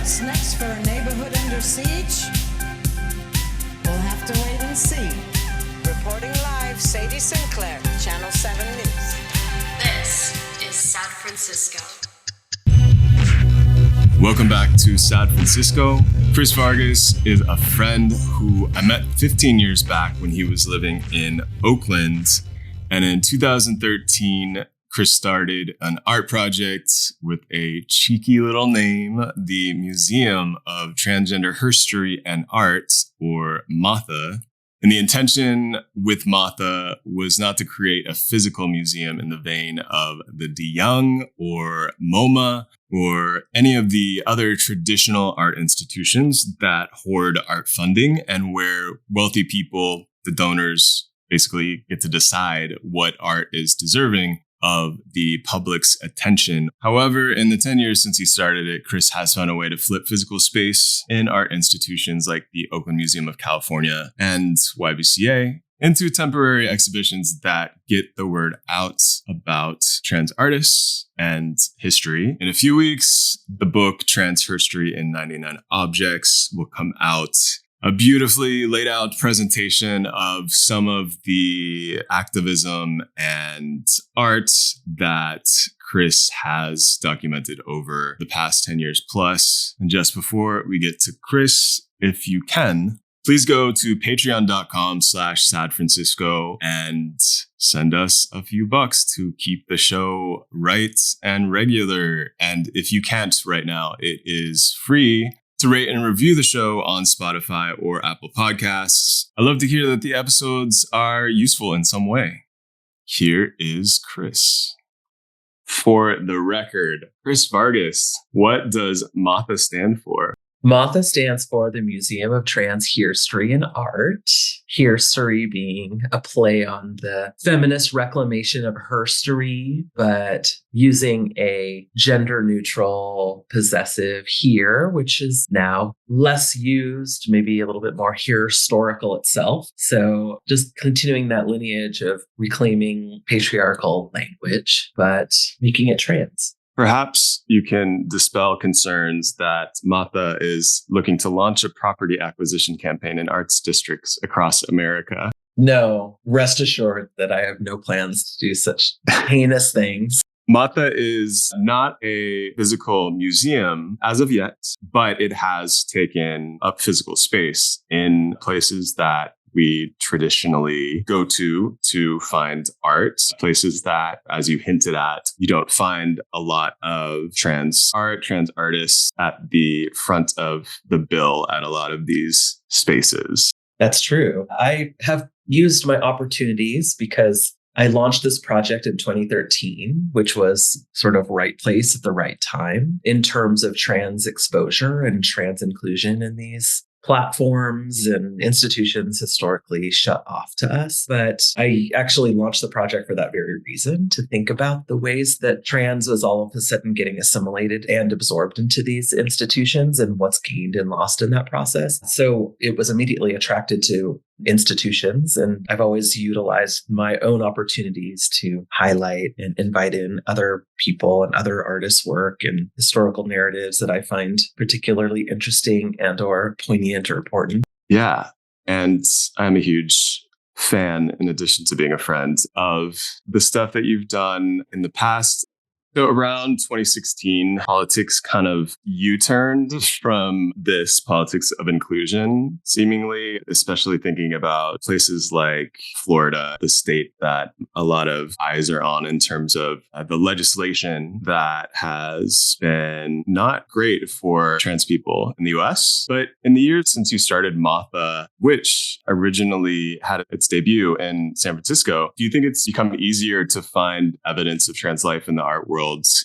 What's next for a neighborhood under siege? We'll have to wait and see. Reporting live, Sadie Sinclair, Channel 7 News. This is San Francisco. Welcome back to San Francisco. Chris Vargas is a friend who I met 15 years back when he was living in Oakland. And in 2013, Chris started an art project with a cheeky little name, the Museum of Transgender Hirstory and Art, or MOTHA. And the intention with MOTHA was not to create a physical museum in the vein of the De Young or MoMA or any of the other traditional art institutions that hoard art funding and where wealthy people, the donors, basically get to decide what art is deserving of the public's attention. However, in the 10 years since he started it, Chris has found a way to flip physical space in art institutions like the Oakland Museum of California and YBCA into temporary exhibitions that get the word out about trans artists and history. In a few weeks, the book Trans Hirstory in 99 Objects will come out. A beautifully laid out presentation of some of the activism and art that Chris has documented over the past 10 years plus. And just before we get to Chris, if you can, please go to patreon.com/SadFrancisco and send us a few bucks to keep the show right and regular. And if you can't right now, it is free to rate and review the show on Spotify or Apple Podcasts. I love to hear that the episodes are useful in some way. Here is Chris. For the record, Chris Vargas, what does MOTHA stand for? MOTHA stands for the Museum of Trans Hirstory and Art. Hirstory being a play on the feminist reclamation of herstory, but using a gender-neutral possessive here, which is now less used, maybe a little bit more historical itself. So just continuing that lineage of reclaiming patriarchal language, but making it trans. Perhaps you can dispel concerns that MOTHA is looking to launch a property acquisition campaign in arts districts across America. No, rest assured that I have no plans to do such heinous things. MOTHA is not a physical museum as of yet, but it has taken up physical space in places that we traditionally go to find art, places that, as you hinted at, you don't find a lot of trans art, trans artists at the front of the bill at a lot of these spaces. That's true. I have used my opportunities because I launched this project in 2013, which was sort of right place at the right time in terms of trans exposure and trans inclusion in these platforms and institutions historically shut off to us. But I actually launched the project for that very reason, to think about the ways that trans was all of a sudden getting assimilated and absorbed into these institutions and what's gained and lost in that process. So it was immediately attracted to institutions. And I've always utilized my own opportunities to highlight and invite in other people and other artists' work and historical narratives that I find particularly interesting and or poignant or important. Yeah. And I'm a huge fan, in addition to being a friend, of the stuff that you've done in the past. So around 2016, politics kind of U-turned from this politics of inclusion, seemingly, especially thinking about places like Florida, the state that a lot of eyes are on in terms of the legislation that has been not great for trans people in the US. But in the years since you started MOTHA, which originally had its debut in San Francisco, do you think it's become easier to find evidence of trans life in the art world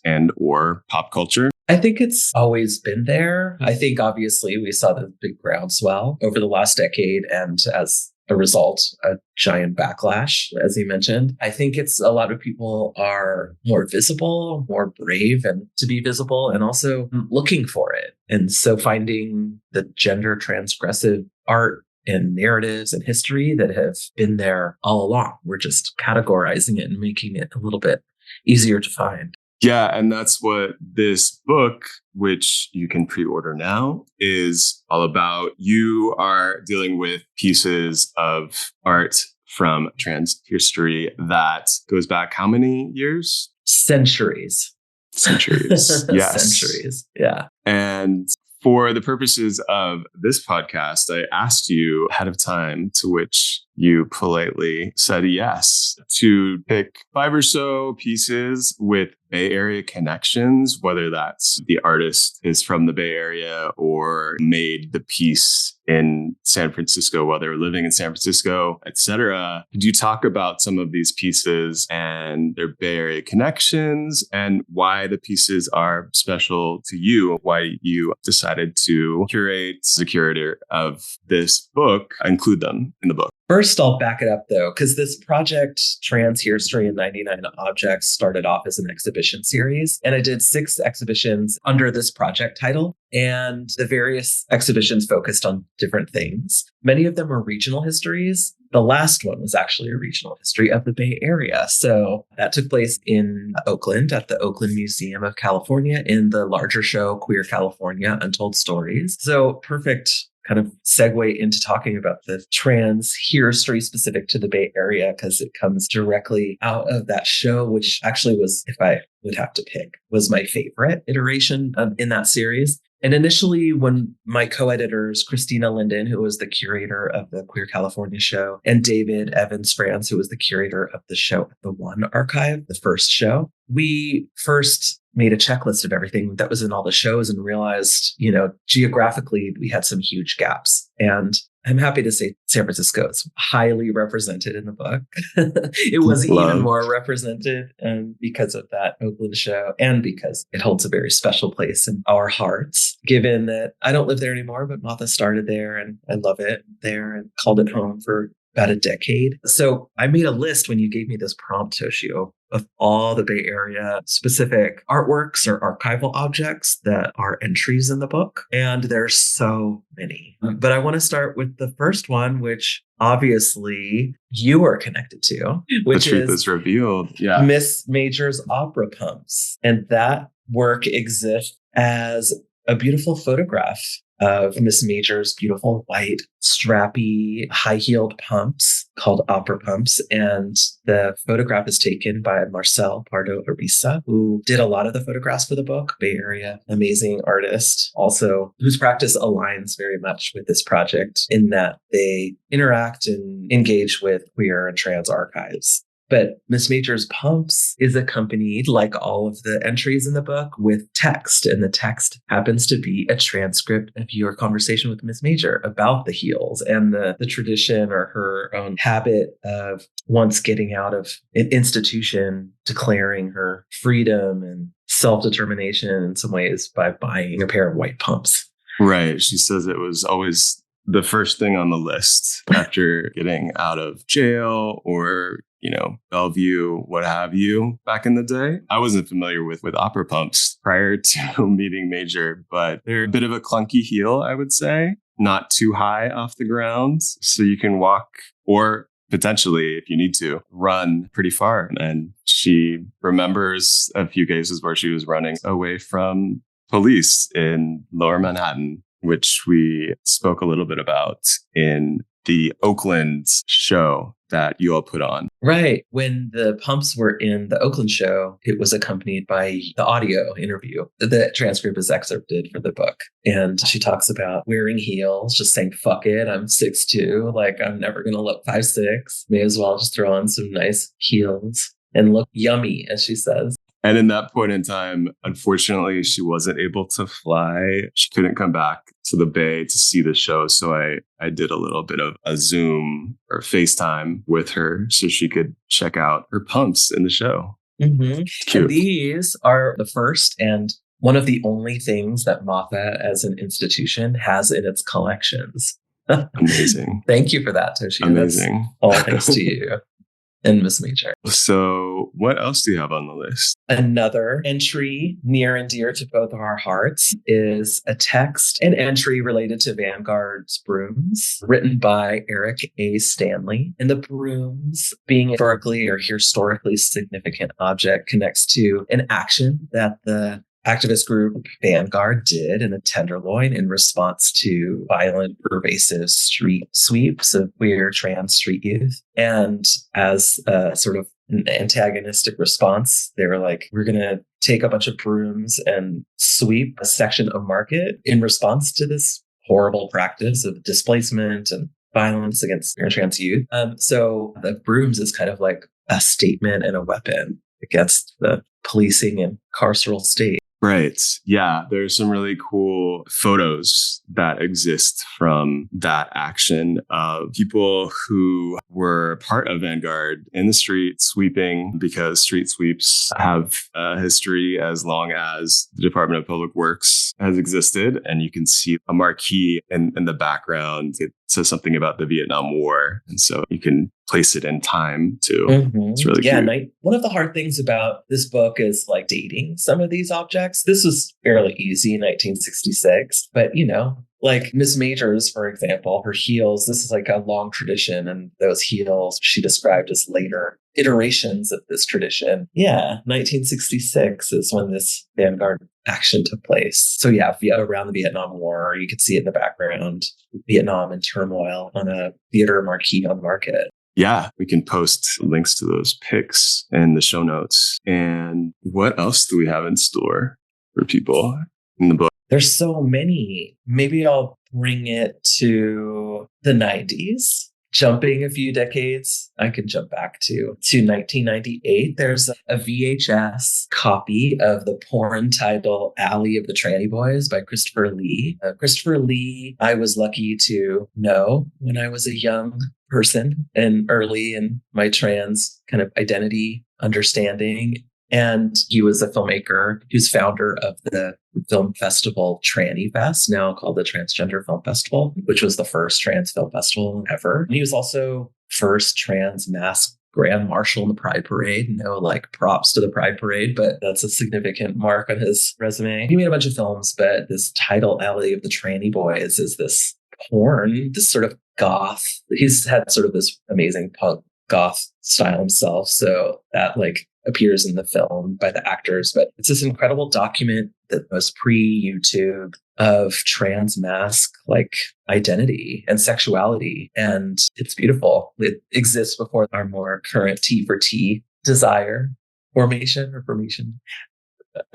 and or pop culture? I think it's always been there. I think obviously we saw the big groundswell over the last decade, and as a result, a giant backlash, as you mentioned. I think it's a lot of people are more visible, more brave and to be visible, and also looking for it. And so finding the gender transgressive art and narratives and history that have been there all along. We're just categorizing it and making it a little bit easier to find. Yeah, and that's what this book, which you can pre-order now, is all about. You are dealing with pieces of art from trans history that goes back how many years? Centuries. Centuries. Yes. Centuries. Yeah. And for the purposes of this podcast, I asked you ahead of time, to which you politely said yes, to pick 5 or so pieces with Bay Area connections, whether that's the artist is from the Bay Area or made the piece in San Francisco while they were living in San Francisco, etc. Could you talk about some of these pieces and their Bay Area connections and why the pieces are special to you, why you decided to curate, as the curator of this book, include them in the book? First, I'll back it up, though, because this project, Trans Hirstory and 99 Objects, started off as an exhibition series. And I did 6 exhibitions under this project title. And the various exhibitions focused on different things. Many of them were regional histories. The last one was actually a regional history of the Bay Area. So that took place in Oakland at the Oakland Museum of California in the larger show, Queer California, Untold Stories. So perfect kind of segue into talking about the trans history specific to the Bay Area, because it comes directly out of that show, which actually was, if I would have to pick, was my favorite iteration in that series. And initially, when my co-editors, Christina Linden, who was the curator of the Queer California show, and David Evans France, who was the curator of the show at the One Archive, the first show, we first made a checklist of everything that was in all the shows and realized, geographically, we had some huge gaps. And I'm happy to say San Francisco is highly represented in the book. It was even more represented because of that Oakland show and because it holds a very special place in our hearts, given that I don't live there anymore, but MOTHA started there and I love it there and called it home for about a decade. So I made a list when you gave me this prompt, Toshio, of all the Bay Area specific artworks or archival objects that are entries in the book. And there's so many. But I want to start with the first one, which obviously you are connected to, which the truth is revealed. Yeah. Miss Major's opera pumps. And that work exists as a beautiful photograph of Miss Major's beautiful white, strappy, high-heeled pumps called opera pumps. And the photograph is taken by Marcel Pardo-Ariza, who did a lot of the photographs for the book, Bay Area, amazing artist, also whose practice aligns very much with this project in that they interact and engage with queer and trans archives. But Miss Major's pumps is accompanied, like all of the entries in the book, with text. And the text happens to be a transcript of your conversation with Miss Major about the heels and the tradition or her own habit of once getting out of an institution, declaring her freedom and self-determination in some ways by buying a pair of white pumps. Right. She says it was always the first thing on the list after getting out of jail or Bellevue, what have you, back in the day. I wasn't familiar with opera pumps prior to meeting Major, but they're a bit of a clunky heel, I would say. Not too high off the ground, so you can walk or potentially, if you need to, run pretty far. And she remembers a few cases where she was running away from police in Lower Manhattan, which we spoke a little bit about in the Oakland show that you all put on. Right. When the pumps were in the Oakland show, it was accompanied by the audio interview. The transcript is excerpted for the book. And she talks about wearing heels, just saying, fuck it, I'm 6'2", like I'm never going to look 5'6". May as well just throw on some nice heels and look yummy, as she says. And in that point in time, unfortunately, she wasn't able to fly. She couldn't come back to the Bay to see the show. So I did a little bit of a Zoom or FaceTime with her so she could check out her pumps in the show. Mm-hmm. And these are the first and one of the only things that MOTHA as an institution has in its collections. Amazing. Thank you for that, Toshi. Amazing. That's all thanks to you. and Miss Major. So what else do you have on the list? Another entry near and dear to both of our hearts is a text, an entry related to Vanguard's brooms, written by Eric A. Stanley. And the brooms, being historically or historically significant object, connects to an action that the activist group Vanguard did in the Tenderloin in response to violent, pervasive street sweeps of queer trans street youth. And as a sort of an antagonistic response, they were like, we're going to take a bunch of brooms and sweep a section of market in response to this horrible practice of displacement and violence against trans youth. So the brooms is kind of like a statement and a weapon against the policing and carceral state. Right. Yeah. There's some really cool photos that exist from that action of people who were part of Vanguard in the street sweeping, because street sweeps have a history as long as the Department of Public Works has existed. And you can see a marquee in the background. It says something about the Vietnam War. And so you can place it in time too. It's really cute. One of the hard things about this book is like dating some of these objects. This was fairly easy in 1966, but like Miss Majors, for example, her heels, this is like a long tradition, and those heels she described as later iterations of this tradition. Yeah, 1966 is when this Vanguard action took place. So yeah, around the Vietnam War, you could see it in the background, Vietnam in turmoil on a theater marquee on the market. Yeah, we can post links to those pics in the show notes. And what else do we have in store for people in the book? There's so many. Maybe I'll bring it to the 90s. Jumping a few decades, I can jump back to 1998. There's a VHS copy of the porn title Alley of the Tranny Boys by Christopher Lee. Christopher Lee, I was lucky to know when I was a young person and early in my trans kind of identity understanding. And he was a filmmaker. He was founder of the film festival Tranny Fest, now called the Transgender Film Festival, which was the first trans film festival ever. And he was also first trans masked Grand Marshal in the Pride Parade. No like props to the Pride Parade, but that's a significant mark on his resume. He made a bunch of films, but this title, Alley of the Tranny Boys, is this porn, this sort of goth. He's had sort of this amazing punk goth style himself. So that like appears in the film by the actors, but it's this incredible document that was pre-YouTube of trans mask like identity and sexuality. And it's beautiful. It exists before our more current T for T desire formation or formation.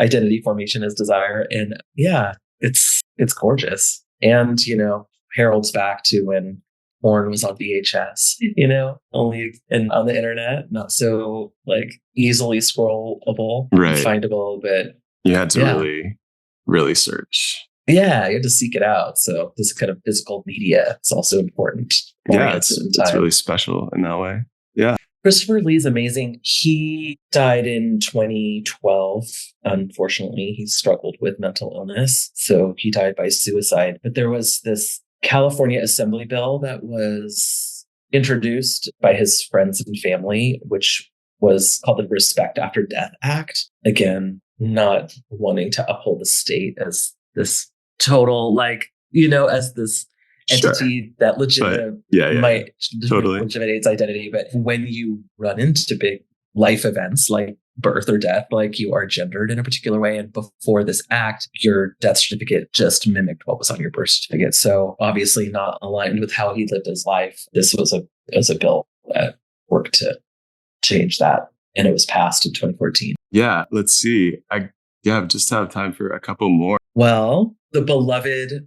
Identity formation is desire. And yeah, it's gorgeous. And, heralds back to when porn was on VHS, only and on the internet, not so like easily scrollable, right, findable, but you had to really, really search. Yeah, you had to seek it out. So this kind of physical media is also important. Yeah, it's really special in that way. Yeah. Christopher Lee's amazing. He died in 2012. Unfortunately, he struggled with mental illness. So he died by suicide. But there was this California Assembly bill that was introduced by his friends and family, which was called the Respect After Death Act. Again, not wanting to uphold the state as this total, as this entity that might totally legitimate its identity. But when you run into big life events like birth or death, like you are gendered in a particular way. And before this act, your death certificate just mimicked what was on your birth certificate. So obviously not aligned with how he lived his life. This was a bill that worked to change that. And it was passed in 2014. Yeah, let's see. I just have time for a couple more. Well, the beloved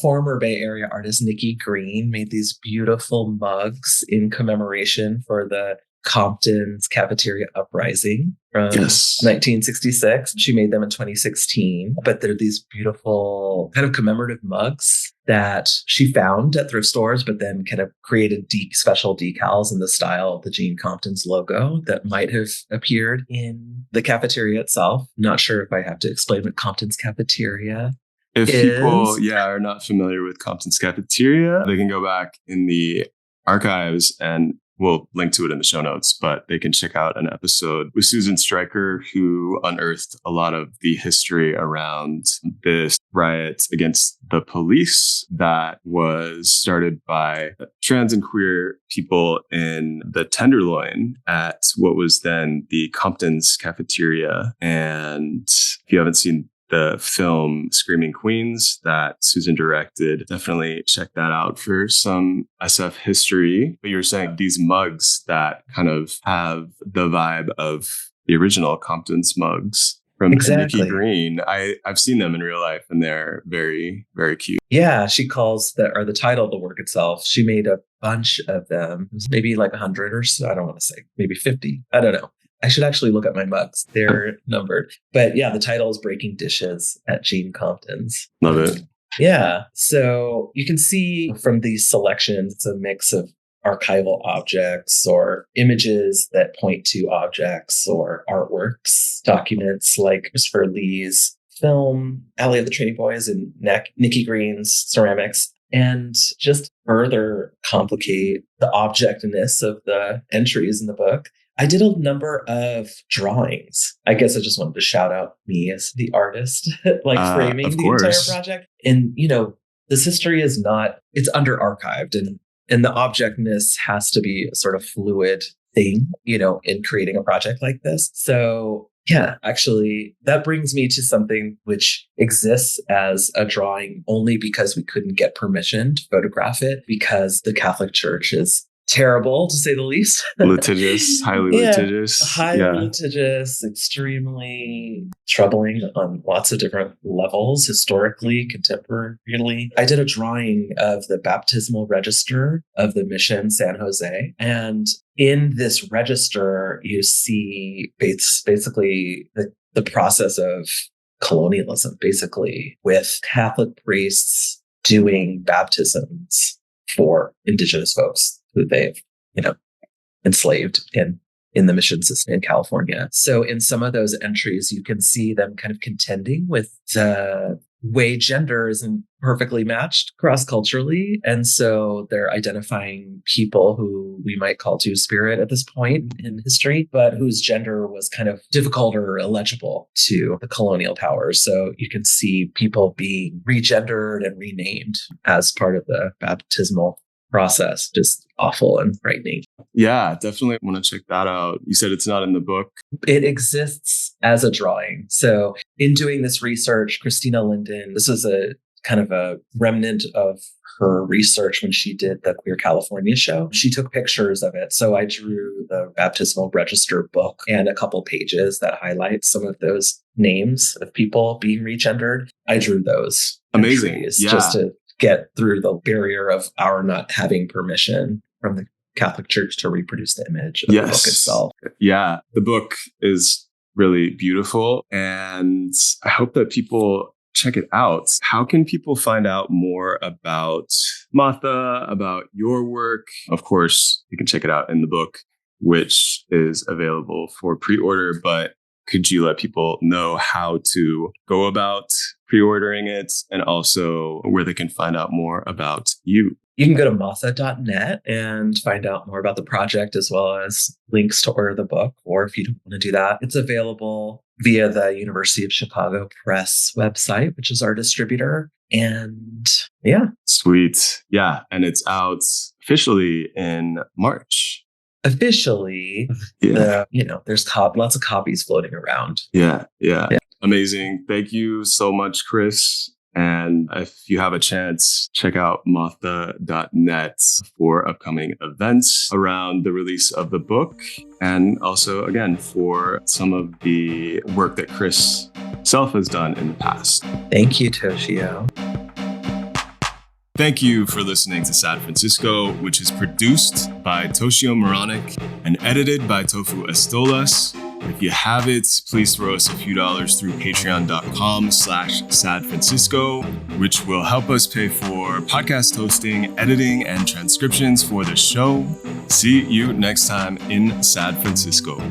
former Bay Area artist Nikki Green made these beautiful mugs in commemoration for the Compton's cafeteria uprising from 1966. She made them in 2016, but they're these beautiful kind of commemorative mugs that she found at thrift stores, but then kind of created special decals in the style of the Jean Compton's logo that might have appeared in the cafeteria itself. Not sure if I have to explain what Compton's cafeteria is. If people are not familiar with Compton's cafeteria, they can go back in the archives and we'll link to it in the show notes, but they can check out an episode with Susan Stryker, who unearthed a lot of the history around this riot against the police that was started by trans and queer people in the Tenderloin at what was then the Compton's cafeteria. And if you haven't seen the film Screaming Queens that Susan directed, definitely check that out for some SF history. But you were saying these mugs that kind of have the vibe of the original Compton's mugs from Exactly. Nikki Green. I've seen them in real life and they're very, very cute. Yeah, she calls the title of the work itself. She made a bunch of them. It was maybe like 100 or so. I don't want to say, maybe 50. I don't know. I should actually look at my mugs. They're numbered. But yeah, the title is Breaking Dishes at Jean Compton's. Love it. Yeah. So you can see from these selections, it's a mix of archival objects or images that point to objects or artworks, documents like Christopher Lee's film, Alley of the Trading Boys, and Nikki Green's ceramics, and just further complicate the objectness of the entries in the book. I did a number of drawings. I guess I just wanted to shout out me as the artist, like framing the entire project. And, this history is it's under archived and the objectness has to be a sort of fluid thing, in creating a project like this. So yeah, actually, that brings me to something which exists as a drawing only because we couldn't get permission to photograph it because the Catholic Church is terrible, to say the least. Litigious, highly litigious. Highly litigious, extremely troubling on lots of different levels, historically, contemporarily. I did a drawing of the baptismal register of the Mission San Jose. And in this register, you see basically the process of colonialism, basically, with Catholic priests doing baptisms for indigenous folks who they've, enslaved in the mission system in California. So in some of those entries, you can see them kind of contending with the way gender isn't perfectly matched cross-culturally. And so they're identifying people who we might call two-spirit at this point in history, but whose gender was kind of difficult or illegible to the colonial powers. So you can see people being regendered and renamed as part of the baptismal process. Just awful and frightening. Yeah, definitely want to check that out. You said it's not in the book. It exists as a drawing. So in doing this research, Christina Linden, this is a kind of a remnant of her research when she did the Queer California show. She took pictures of it. So I drew the baptismal register book and a couple pages that highlight some of those names of people being regendered. I drew those. Amazing. Yeah. Just to get through the barrier of our not having permission from the Catholic Church to reproduce the image of the book itself. Yeah, the book is really beautiful and I hope that people check it out. How can people find out more about MOTHA, about your work? Of course, you can check it out in the book, which is available for pre-order, but could you let people know how to go about pre-ordering it and also where they can find out more about you? You can go to motha.net and find out more about the project as well as links to order the book. Or if you don't want to do that, it's available via the University of Chicago Press website, which is our distributor. And yeah. Sweet. Yeah. And it's out officially in March. Officially, there's lots of copies floating around. Yeah. Amazing. Thank you so much, Chris. And if you have a chance, check out motha.net for upcoming events around the release of the book. And also, again, for some of the work that Chris self has done in the past. Thank you, Toshio. Thank you for listening to Sad Francisco, which is produced by Toshio Moronic and edited by Tofu Estolas. If you have it, please throw us a few dollars through patreon.com/sadfrancisco, which will help us pay for podcast hosting, editing, and transcriptions for the show. See you next time in Sad Francisco.